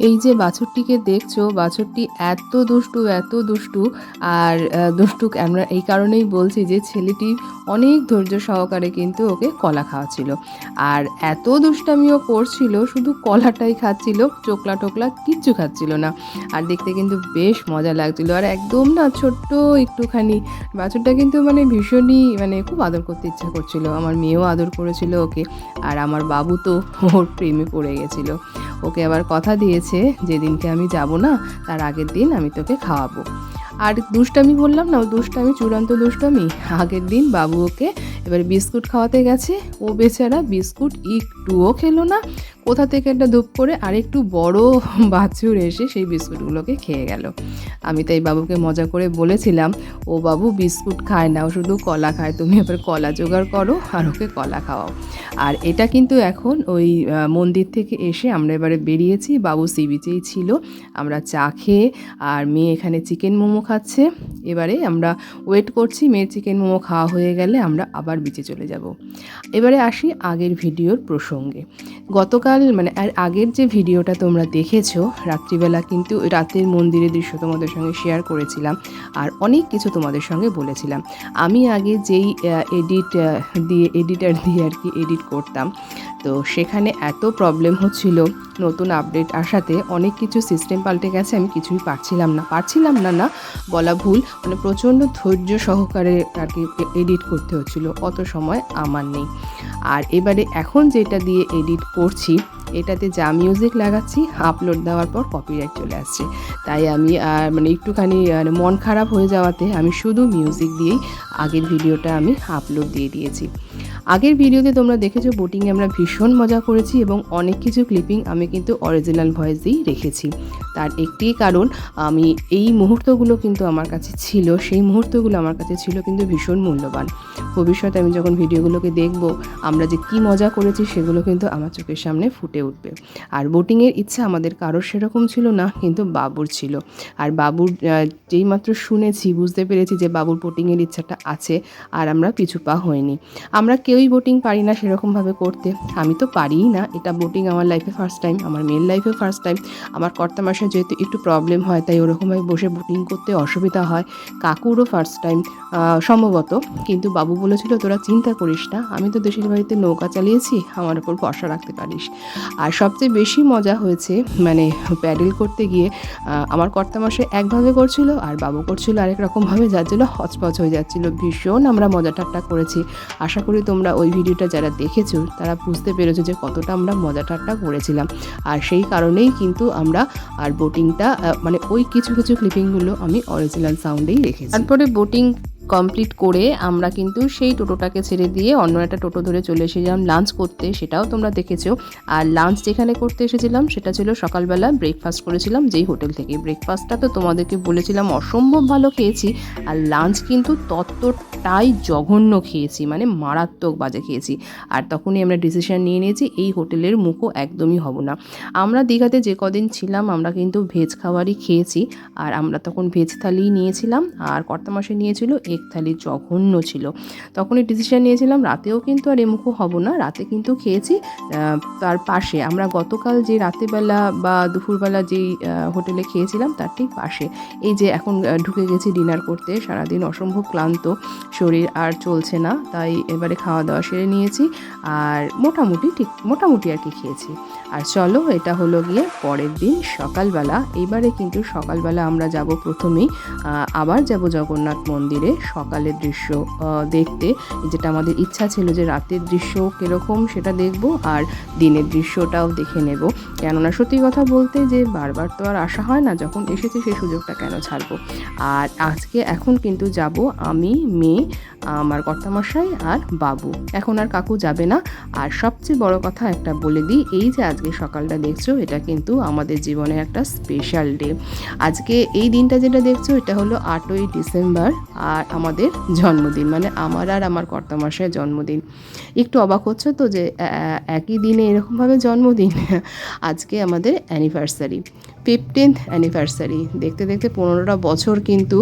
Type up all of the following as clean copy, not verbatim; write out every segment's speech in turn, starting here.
এই যে বাছুরটিকে দেখছো, বাছুরটি এত দুষ্টু। আর দুষ্টু আমরা এই কারণেই বলছি যে ছেলেটি অনেক ধৈর্য সহকারে কিন্তু ওকে কলা খাওয়াচ্ছিল। আর এত দুষ্টামিও করছিল, শুধু কলাটাই খাচ্ছিল, চোকলা টোকলা কিচ্ছু খাচ্ছিল না। আর দেখতে কিন্তু বেশ মজা লাগছিল। আর একদম না ছোট্ট একটুখানি বাছুরটা কিন্তু মানে ভীষণই মানে খুব আদর করতে ইচ্ছা করছিল। আমার মেয়েও আদর করেছিল ওকে। আর আমার বাবু তো ওর প্রেমে পড়ে গেছিলো। ওকে আবার কথা দিয়েছে যেদিনকে আমি যাব না তার আগের দিন আমি তোকে খাওয়াবো। আর দুষ্টামি বললাম না, ও দুষ্টামি চূড়ান্ত দুষ্টামি। আগের দিন বাবু ওকে এবারে বিস্কুট খাওয়াতে গেছে, ও বেচারা বিস্কুট একটুও খেলো না। কোথা থেকে একটা ধূপ করে আরেকটু বড় বাছুর এসে সেই বিস্কুটগুলোকে খেয়ে গেল। আমি তাই বাবুকে মজা করে বলেছিলাম, ও বাবু বিস্কুট খায় না, ও শুধু কলা খায়, তুমি এবার কলা জোগাড় করো আর ওকে কলা খাওয়াও। আর এটা কিন্তু এখন ওই মন্দির থেকে এসে আমরা এবারে বেরিয়েছি, বাবু সি বিচেই ছিল। আমরা চা খেয়ে আর মেয়ে এখানে চিকেন মোমো খাচ্ছে। এবারে আমরা ওয়েট করছি মেয়ের চিকেন মোমো খাওয়া হয়ে গেলে আমরা আবার বিচে চলে যাব। এবারে আসি আগের ভিডিওর প্রসঙ্গে। গতকাল মানে আগের যে ভিডিওটা তোমরা দেখেছো, রাত্রিবেলা কিন্তু রাতের মন্দিরের দৃশ্য তোমাদের সঙ্গে শেয়ার করেছিলাম আর অনেক কিছু তোমাদের সঙ্গে বলেছিলাম। আমি আগে যেই এডিটার দিয়ে আর কি এডিট করতাম, তো সেখানে এত প্রবলেম হচ্ছিল, নতুন আপডেট আসাতে অনেক কিছু সিস্টেম পাল্টে গেছে, আমি কিছুই পারছিলাম না বলা ভুল, মানে প্রচণ্ড ধৈর্য সহকারে আর কি এডিট করতে হচ্ছিল, অত সময় আমার নেই। আর এবারে এখন যেটা দিয়ে এডিট করছি, এটাতে যা মিউজিক লাগাচ্ছি আপলোড দেওয়ার পর কপিরাইট চলে আসছে। তাই আমি মানে একটুখানি মন খারাপ হয়ে যাওয়াতে আমি শুধু মিউজিক দিয়েই আগের ভিডিওটা আমি আপলোড দিয়ে দিয়েছি। আগের ভিডিওতে তোমরা দেখেছো বোটিংয়ে আমরা ভীষণ মজা করেছি এবং অনেক কিছু ক্লিপিং আমি কিন্তু অরিজিনাল ভয়েস দিয়েই রেখেছি। তার একটি কারণ, আমি এই মুহূর্তগুলো কিন্তু আমার কাছে ছিল, সেই মুহূর্তগুলো আমার কাছে ছিল কিন্তু ভীষণ মূল্যবান। ভবিষ্যতে আমি যখন ভিডিওগুলোকে দেখব, আমরা যে কি মজা করেছি সেগুলো কিন্তু আমার চোখের সামনে ফুটে উঠবে। আর বোটিংয়ের ইচ্ছা আমাদের কারোর সেরকম ছিল না, কিন্তু বাবুর ছিল। আর বাবুর যেই মাত্র শুনেছি বুঝতে পেরেছি যে বাবুর বোটিংয়ের ইচ্ছাটা আছে, আর আমরা পিছু পা হইনি। আমরা কেউই বোটিং পারি না সেরকমভাবে করতে, আমি তো পারিই না। এটা বোটিং আমার লাইফে ফার্স্ট টাইম, আমার মেয়ের লাইফে ফার্স্ট টাইম। আমার কর্তামশাই যেহেতু একটু প্রবলেম হয়, তাই ওরকমভাবে বসে বোটিং করতে অসুবিধা হয়। কাকুরও ফার্স্ট টাইম সম্ভবত, কিন্তু বাবু বলেছিল তোরা চিন্তা করিস না, আমি তো দেশের বাড়িতে নৌকা চালিয়েছি, আমার উপর ভরসা রাখতে পারিস। আর সবচেয়ে বেশি মজা হয়েছে মানে প্যাডেল করতে গিয়ে, আমার কর্তামশাই একভাবে করছিল আর বাবু করছিল আরেক রকমভাবে, যার জন্য হচপচ হয়ে যাচ্ছিল। ভীষণ আমরা মজা ঠাট্টা করেছি। আশা করি তোমরা ওই ভিডিওটা যারা দেখেছো তারা বুঝতে পেরেছো যে কতটা আমরা মজা ঠাট্টা করেছিলাম। আর সেই কারণেই কিন্তু আমরা আর বোটিংটা মানে ওই কিছু ক্লিপিংগুলো আমি অরিজিনাল সাউন্ডেই রেখেছি। তারপরে বোটিং কমপ্লিট করে আমরা কিন্তু সেই টোটোটাকে ছেড়ে দিয়ে অন্য একটা টোটো ধরে চলে এসেছিলাম লাঞ্চ করতে, সেটাও তোমরা দেখেছো। আর লাঞ্চ যেখানে করতে এসেছিলাম সেটা ছিল সকালবেলা ব্রেকফাস্ট করেছিলাম যেই হোটেল থেকে। ব্রেকফাস্টটা তো তোমাদেরকে বলেছিলাম অসম্ভব ভালো খেয়েছি, আর লাঞ্চ কিন্তু ততটাই জঘন্য খেয়েছি, মানে মারাত্মক বাজে খেয়েছি। আর তখনই আমরা ডিসিশন নিয়ে নিয়েছি এই হোটেলের মুখও একদমই হব না। আমরা দীঘাতে যে কদিন ছিলাম আমরা কিন্তু ভেজ খাবারই খেয়েছি, আর আমরা তখন ভেজ থালি নিয়েছিলাম আর কর্তামশাই নিয়েছিল এক থালি, জঘন্য ছিল। তখনই ডিসিশন নিয়েছিলাম রাতেও কিন্তু আর এমুখো হব না, রাতে কিন্তু খেয়েছি তার পাশে, আমরা গতকাল যে রাতেবেলা বা দুপুরবেলা যেই হোটেলে খেয়েছিলাম তার ঠিক পাশে। এই যে এখন ঢুকে গেছি ডিনার করতে, সারাদিন অসম্ভব ক্লান্ত শরীর, আর চলছে না, তাই এবারে খাওয়া দাওয়া সেরে নিয়েছি আর মোটামুটি আর কি খেয়েছি। আর চলো, এটা হলো গিয়ে পরের দিন সকালবেলা। এইবারে কিন্তু সকালবেলা আমরা যাব প্রথমেই আবার যাব জগন্নাথ মন্দিরে সকালের দৃশ্য দেখতে, যেটা আমাদের ইচ্ছা ছিল যে রাতের দৃশ্য কীরকম সেটা দেখব আর দিনের দৃশ্যটাও দেখে নেব। কেননা সত্যি কথা বলতে যে বারবার তো আর আসা হয় না, যখন এসেছি সেই সুযোগটা কেন ছাড়বো। আর এখন কিন্তু যাব আমি, মেয়ে, আমার কর্তামশাই আর বাবু, এখন আর কাকু যাবে না। আর সবচেয়ে বড় কথা একটা বলে দিই, এই যে আজকে সকালটা দেখছো এটা কিন্তু আমাদের জীবনে একটা স্পেশাল ডে। আজকে এই দিনটা যেটা দেখছো এটা হলো 8ই ডিসেম্বর, আর আমাদের জন্মদিন, মানে আমার আর আমার কর্তামশাইয়ের জন্মদিন। একটু অবাক হচ্ছে তো যে একই দিনে এরকমভাবে জন্মদিন। আজকে আমাদের অ্যানিভার্সারি। 15th অ্যানিভার্সারি দেখতে দেখতে 15টা বছর কিন্তু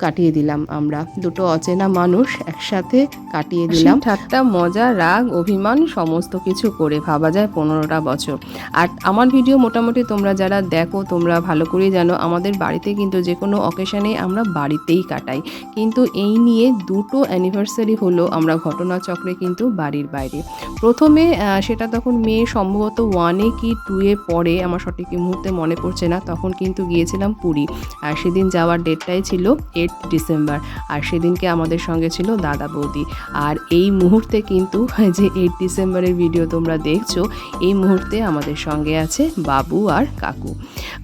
কাটিয়ে দিলাম আমরা, দুটো অচেনা মানুষ একসাথে কাটিয়ে দিলাম। ঠাট্টা মজা রাগ অভিমান সমস্ত কিছু করে ভাবা যায় 15টা বছর। আর আমার ভিডিও মোটামুটি তোমরা যারা দেখো তোমরা ভালো করেই জানো আমাদের বাড়িতে কিন্তু যে কোনো অকেশানে আমরা বাড়িতেই কাটাই, কিন্তু এই নিয়ে দুটো অ্যানিভার্সারি হলো আমরা ঘটনাচক্রে কিন্তু বাড়ির বাইরে। প্রথমে সেটা তখন মেয়ে সম্ভবত 1-এ কি 2-এ পড়ে, আমার সঠিক এই মুহূর্তে মনে পড়ছে না, তখন কিন্তু গিয়েছিলাম পুরী। আর সেদিন যাওয়ার ডেটটাই ছিল 8 ডিসেম্বর, আর সেদিনকে আমাদের সঙ্গে ছিল দাদা বৌদি। আর এই মুহূর্তে কিন্তু যে 8 ডিসেম্বরের ভিডিও তোমরা দেখছো, এই মুহূর্তে আমাদের সঙ্গে আছে বাবু আর কাকু।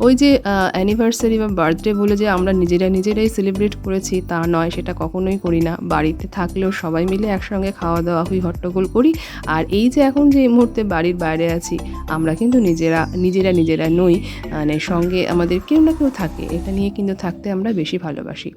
ওই যে অ্যানিভার্সারি বা বার্থডে বলে যে আমরা নিজেরাই সেলিব্রেট করেছি তা নয়, সেটা কখনোই করি না। বাড়িতে থাকলেও সবাই মিলে একসঙ্গে খাওয়া দাওয়া হই হট্টগোল করি। আর এই যে এখন যে এই মুহূর্তে বাড়ির বাইরে আছি আমরা কিন্তু নিজেরা নই, মানে সঙ্গে আমাদের কেউ না কেউ থাকে, এটা নিয়ে কিন্তু থাকতে আমরা বেশি ভালোবাসি।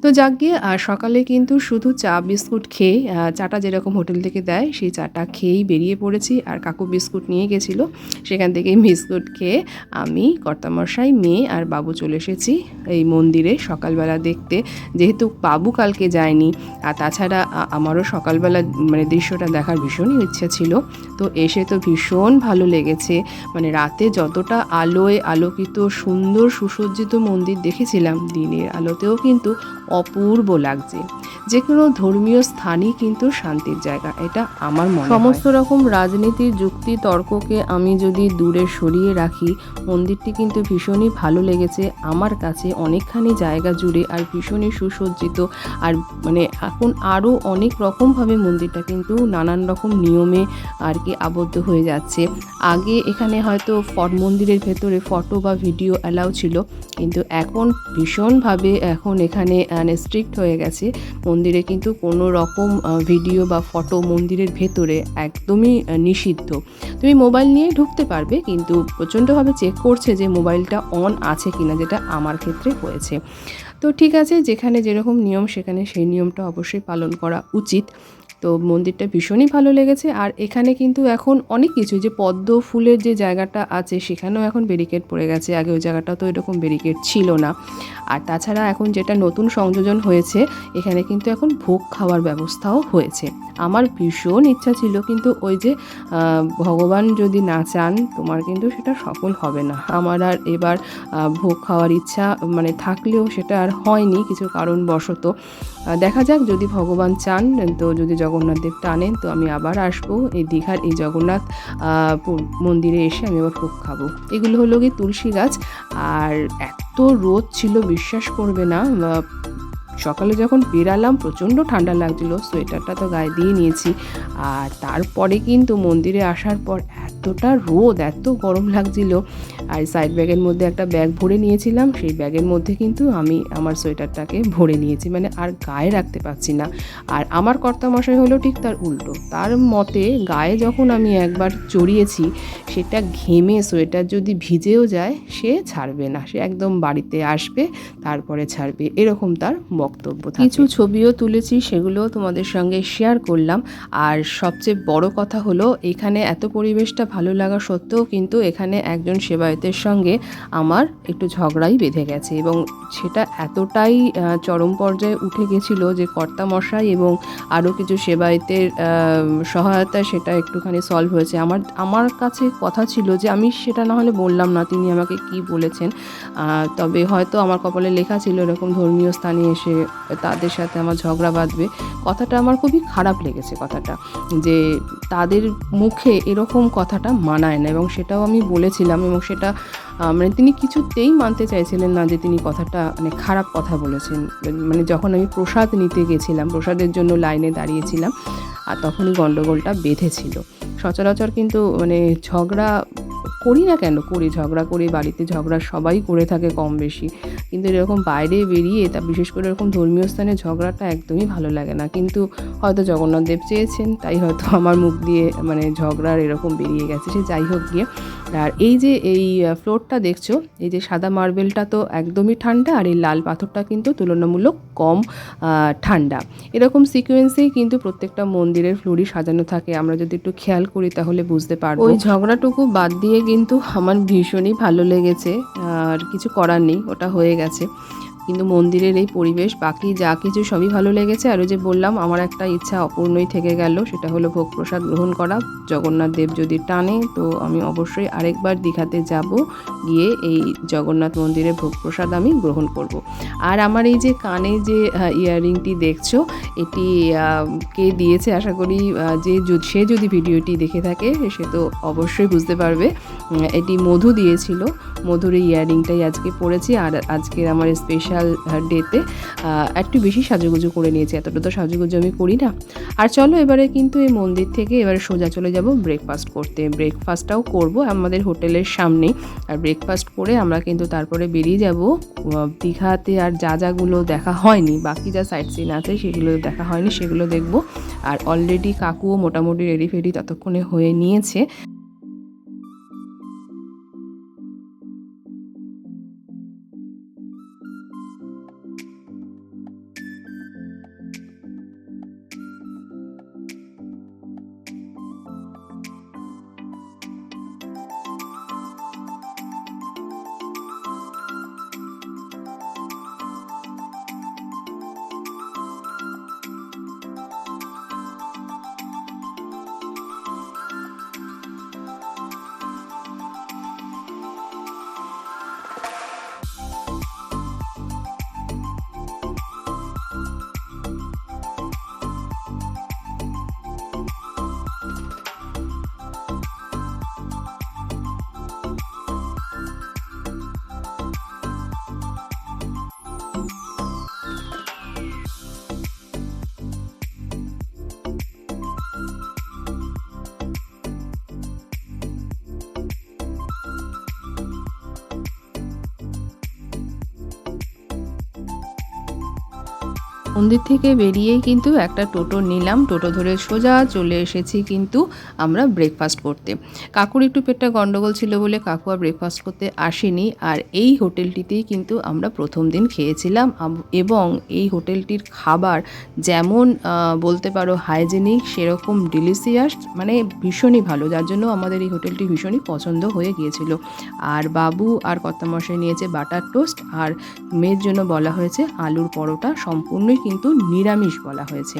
তো যাক গিয়ে আর সকালে কিন্তু শুধু চা বিস্কুট খেয়ে, চাটা যেরকম হোটেল থেকে দেয় সেই চাটা খেয়েই বেরিয়ে পড়েছি। আর কাকু বিস্কুট নিয়ে গেছিলো, সেখান থেকেই বিস্কুট খেয়ে আমি, কর্তামশাই, মেয়ে আর বাবু চলে এসেছি এই মন্দিরে সকালবেলা দেখতে। যেহেতু বাবু কালকে যায়নি, আর তাছাড়া আমারও সকালবেলা মানে দৃশ্যটা দেখার ভীষণই ইচ্ছে ছিল। তো এসে তো ভীষণ ভালো লেগেছে, মানে রাতে যতটা আলোয় আলোকিত সুন্দর সুসজ্জিত মন্দির দেখেছিলাম, দিনের আলোতেও কিন্তু অপূর্ব লাগছে। যে কোনো ধর্মীয় স্থানই কিন্তু শান্তির জায়গা, এটা আমার মনে হয়। সমস্ত রকম রাজনীতির যুক্তি তর্ককে আমি যদি দূরে সরিয়ে রাখি, মন্দিরটি কিন্তু ভীষণই ভালো লেগেছে আমার কাছে, অনেকখানি জায়গা জুড়ে, আর ভীষণই সুসজ্জিত। আর মানে এখন আরও অনেক রকমভাবে মন্দিরটা কিন্তু নানান রকম নিয়মে আর কি আবদ্ধ হয়ে যাচ্ছে। আগে এখানে হয়তো মন্দিরের ভেতরে ফটো বা ভিডিও অ্যালাউ ছিল, কিন্তু এখন ভীষণভাবে এখন এখানে স্ট্রিক্ট হয়ে গেছে। মন্দিরে কিন্তু কোনো রকম ভিডিও বা ফটো মন্দিরের ভেতরে একদমই নিষিদ্ধ। তুমি মোবাইল নিয়ে ঢুকতে পারবে, কিন্তু প্রচণ্ডভাবে চেক করছে যে মোবাইলটা অন আছে কিনা, যেটা আমার ক্ষেত্রে হয়েছে। তো ঠিক আছে, যেখানে যেরকম নিয়ম সেখানে সেই নিয়মটা অবশ্যই পালন করা উচিত। তো মন্দিরটা ভীষণই ভালো লেগেছে। আর এখানে কিন্তু এখন অনেক কিছু, যে পদ্ম ফুলের যে জায়গাটা আছে সেখানেও এখন ব্যারিকেড পড়ে গেছে, আগে ওই জায়গাটা তো এরকম ব্যারিকেড ছিল না। আর তাছাড়া এখন যেটা নতুন সংযোজন হয়েছে, এখানে কিন্তু এখন ভোগ খাওয়ার ব্যবস্থাও হয়েছে। আমার ভীষণ ইচ্ছা ছিল, কিন্তু ওই যে ভগবান যদি না চান তোমার কিন্তু সেটা সফল হবে না। আমার আর এবার ভোগ খাওয়ার ইচ্ছা মানে থাকলেও সেটা আর হয়নি কিছু কারণবশত। দেখা যাক, যদি ভগবান চান, তো যদি জগন্নাথ দেব টানেন তো আমি আবার আসবো এই দীঘার এই জগন্নাথ মন্দিরে এসে আমি আবার ভোগ খাবো। এগুলো হলো কি তুলসী গাছ। আর এত রোদ ছিল বিশ্বাস করবে না, সকালে যখন বেরালাম প্রচণ্ড ঠান্ডা লাগছিলো, সোয়েটারটা তো গায়ে দিয়ে নিয়েছি। আর তারপরে কিন্তু মন্দিরে আসার পর এতটা রোদ, এত গরম লাগছিল। আর সাইড ব্যাগের মধ্যে একটা ব্যাগ ভরে নিয়েছিলাম, সেই ব্যাগের মধ্যে কিন্তু আমি আমার সোয়েটারটাকে ভরে নিয়েছি, মানে আর গায়ে রাখতে পারছি না। আর আমার কর্তামশাই হলো ঠিক তার উল্টো, তার মতে গায়ে যখন আমি একবার চড়িয়েছি সেটা ঘেমে সোয়েটার যদি ভিজেও যায় সে ছাড়বে না, সে একদম বাড়িতে আসবে তারপরে ছাড়বে, এরকম তার বক্তব্য। কিছু ছবিও তুলেছি, সেগুলো তোমাদের সঙ্গে শেয়ার করলাম। আর সবচেয়ে বড় কথা হলো এখানে এত পরিবেশটা ভালো লাগা সত্ত্বেও কিন্তু এখানে একজন সেবায়েতের সঙ্গে আমার একটু ঝগড়াই বেঁধে গেছে, এবং সেটা এতটাই চরম পর্যায়ে উঠে গেছিলো যে কর্তামশাই এবং আরও কিছু সেবায়েতের সহায়তায় সেটা একটুখানি সলভ হয়েছে। আমার কাছে কথা ছিল যে আমি সেটা না হলে বললাম না তিনি আমাকে কি বলেছেন, তবে হয়তো আমার কপালে লেখা ছিল এরকম ধর্মীয় স্থানে এসে তাদের সাথে আমার ঝগড়া বাঁধবে। কথাটা আমার খুবই খারাপ লেগেছে, কথাটা যে তাদের মুখে এরকম কথাটা মানায় না, এবং সেটাও আমি বলেছিলাম। এবং সেটা মানে তিনি কিছুতেই মানতে চাইছিলেন না যে তিনি কথাটা মানে খারাপ কথা বলেছেন। মানে যখন আমি প্রসাদ নিতে গেছিলাম, প্রসাদের জন্য লাইনে দাঁড়িয়েছিলাম, আর তখনই গণ্ডগোলটা বেঁধেছিল। সচরাচর কিন্তু মানে ঝগড়া করি না কেন, ঝগড়া করি, বাড়িতে ঝগড়া সবাই করে থাকে কম বেশি, কিন্তু এরকম বাইরে বেরিয়ে, তা বিশেষ করে এরকম ধর্মীয় স্থানে ঝগড়াটা একদমই ভালো লাগে না। কিন্তু হয়তো জগন্নাথ দেব চেয়েছেন, তাই হয়তো আমার মুখ দিয়ে মানে ঝগড়ার এরকম বেরিয়ে গেছে। সে যাই হোক গিয়ে, আর এই যে এই ফ্লোরটা দেখছো, এই যে সাদা মার্বেলটা তো একদমই ঠান্ডা, আর এই লাল পাথরটা কিন্তু তুলনামূলক কম ঠান্ডা। এরকম সিকোয়েন্সেই কিন্তু প্রত্যেকটা মন্দিরের ফ্লোরই সাজানো থাকে। আমরা যদি একটু খেয়াল করি তাহলে বুঝতে পারবো। ওই ঝগড়াটুকু বাদ দিয়ে কিন্তু আমার ভীষণই ভালো লেগেছে, আর কিছু করার নেই, ওটা হয়ে গেছে। কিন্তু মন্দিরের এই পরিবেশ, বাকি যা কিছু সবই ভালো লেগেছে। আর ওই যে বললাম, আমার একটা ইচ্ছা অপূর্ণই থেকে গেল, সেটা হলো ভোগ প্রসাদ গ্রহণ করা। জগন্নাথ দেব যদি টানে তো আমি অবশ্যই আরেকবার দীঘাতে যাব, গিয়ে এই জগন্নাথ মন্দিরের ভোগ প্রসাদ আমি গ্রহণ করব। আর আমার এই যে কানে যে ইয়াররিংটি দেখছো, এটি কে দিয়েছে আশা করি সে যদি ভিডিওটি দেখে থাকে সে তো অবশ্যই বুঝতে পারবে। এটি মধু দিয়েছিল, মধুর এই ইয়াররিংটাই আজকে পরেছি। আর আজকের আমার স্পেশাল ডেতে একটু বেশি সাজুগুজু করে নিয়েছি, এতটা তো সাজুগুজু আমি করি না। আর চলো এবারে কিন্তু এই মন্দির থেকে এবারে সোজা চলে যাব ব্রেকফাস্ট করতে। ব্রেকফাস্টটাও করব আমাদের হোটেলের সামনেই। আর ব্রেকফাস্ট করে আমরা কিন্তু তারপরে বেরিয়ে যাব দীঘাতে। আর যাগুলো দেখা হয়নি, বাকি যা সাইট সিন আছে সেগুলো দেখা হয়নি, সেগুলো দেখব। আর অলরেডি কাকুও মোটামুটি রেডি ফেডি ততক্ষণে হয়ে নিয়েছে। মন্দির থেকে বেরিয়েই কিন্তু একটা টোটো নিলাম, টোটো ধরে সোজা চলে এসেছি কিন্তু আমরা ব্রেকফাস্ট করতে। কাকুর একটু পেটটা গন্ডগোল ছিল বলে কাকু আর ব্রেকফাস্ট করতে আসেনি। আর এই হোটেলটিতেই কিন্তু আমরা প্রথম দিন খেয়েছিলাম, এবং এই হোটেলটির খাবার যেমন বলতে পারো হাইজেনিক, সেরকম ডিলিশিয়াস, মানে ভীষণই ভালো, যার জন্য আমাদের এই হোটেলটি ভীষণই পছন্দ হয়ে গিয়েছিল। আর বাবু আর কর্তামশাই নিয়েছে বাটার টোস্ট, আর মেয়ের জন্য বলা হয়েছে আলুর পরোটা, সম্পূর্ণই কিন্তু নিরামিষ বলা হয়েছে।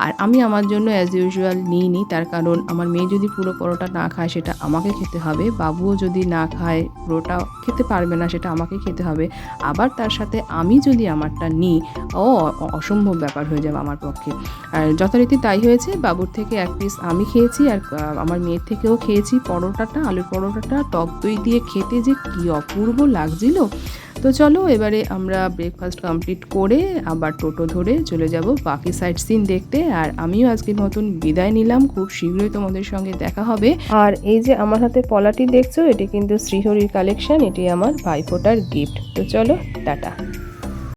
আর আমি আমার জন্য অ্যাজ ইউজুয়াল নিইনি, তার কারণ আমার মেয়ে যদি পুরো পরোটা না খায় সেটা আমাকে খেতে হবে, বাবুও যদি না খায় পুরোটা খেতে পারবে না, সেটা আমাকে খেতে হবে। আবার তার সাথে আমি যদি আমারটা নিই, অসম্ভব ব্যাপার হয়ে যাবে আমার পক্ষে। আর যথারীতি তাই হয়েছে, বাবুর থেকে এক পিস আমি খেয়েছি, আর আমার মেয়ের থেকেও খেয়েছি পরোটাটা, আলুর পরোটাটা টক দই দিয়ে খেতে যে কী অপূর্ব লাগছিল। তো চলো এবারে আমরা ব্রেকফাস্ট কমপ্লিট করে আবার টোটো ধরে চলে যাব বাকি সাইট সিন দেখতে। আর আমিও আজকের মতন বিদায় নিলাম, খুব শীঘ্রই তোমাদের সঙ্গে দেখা হবে। আর এই যে আমার হাতে পলাটি দেখছো, এটি কিন্তু শ্রীহরির কালেকশন, এটি আমার ভাইফোঁটার গিফট। তো চলো টাটা।